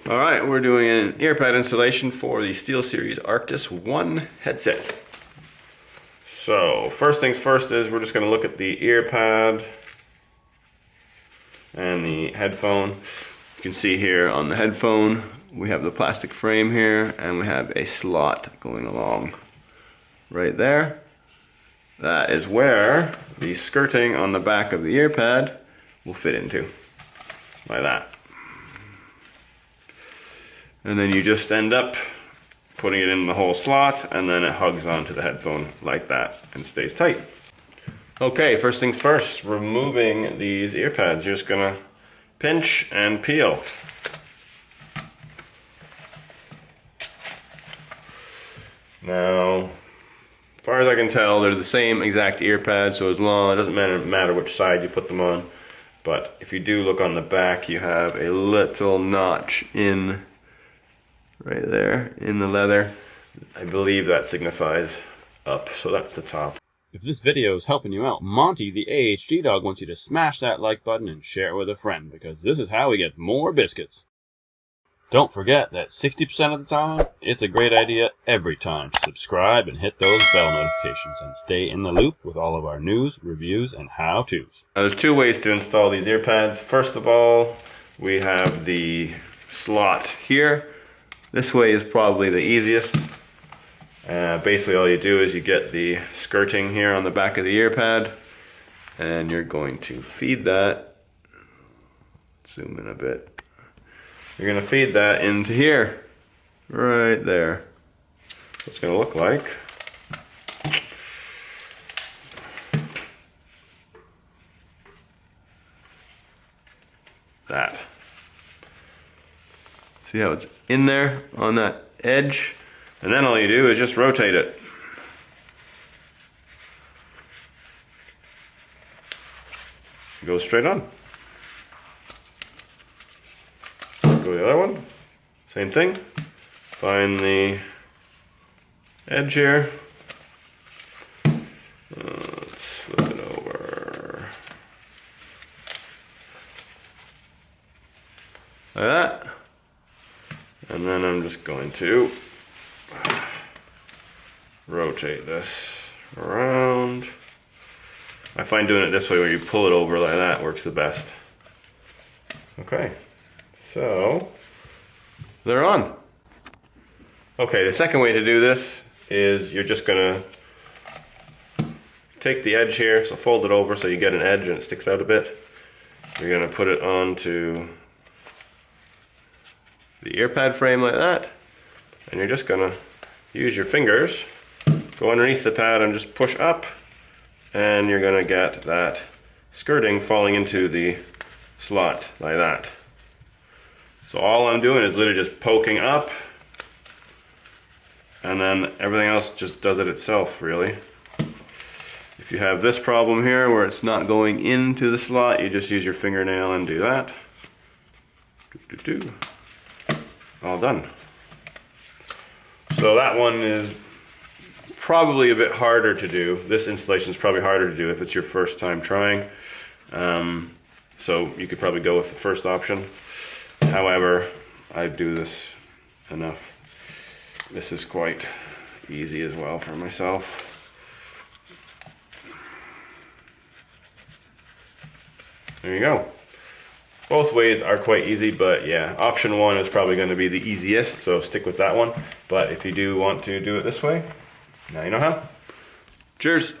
Alright, we're doing an earpad installation for the Steelseries Arctis 1 headset. So, first things first is we're just going to look at the earpad and the headphone. You can see here on the headphone we have the plastic frame here and we have a slot going along right there. That is where the skirting on the back of the earpad will fit into, like that. And then you just end up putting it in the whole slot, and then it hugs onto the headphone like that and stays tight. Okay, first things first, removing these earpads. You're just gonna pinch and peel. Now, as far as I can tell, they're the same exact earpad, so as long, it doesn't matter which side you put them on. But if you do look on the back, you have a little notch in right there in the leather. I believe that signifies up, so that's the top. If this video is helping you out, Monty the AHG dog wants you to smash that like button and share it with a friend, because this is how he gets more biscuits. Don't forget that 60% of the time, it's a great idea every time to subscribe and hit those bell notifications and stay in the loop with all of our news, reviews, and how-tos. Now, there's two ways to install these earpads. First of all, we have the slot here. This way is probably the easiest. Basically all you do is you get the skirting here on the back of the earpad and you're going to feed that, zoom in a bit, you're going to feed that into here, right there. So it's going to look like that. See how it's in there on that edge? And then all you do is just rotate it. It goes straight on. Go to the other one. Same thing. Find the edge here. Let's flip it over. Like that. And then I'm just going to rotate this around. I find doing it this way where you pull it over like that works the best. Okay, so they're on. Okay, the second way to do this is you're just gonna take the edge here, so fold it over so you get an edge and it sticks out a bit. You're gonna put it onto the earpad frame like that, and you're just gonna use your fingers, go underneath the pad and just push up, and you're gonna get that skirting falling into the slot like that. So all I'm doing is literally just poking up, and then everything else just does it itself, really. If you have this problem here where it's not going into the slot, you just use your fingernail and do that. All done. So that one is probably a bit harder to do. This installation is probably harder to do if it's your first time trying. So you could probably go with the first option. However, I do this enough. This is quite easy as well for myself. There you go. Both ways are quite easy, but yeah, option one is probably going to be the easiest, so stick with that one. But if you do want to do it this way, now you know how. Cheers!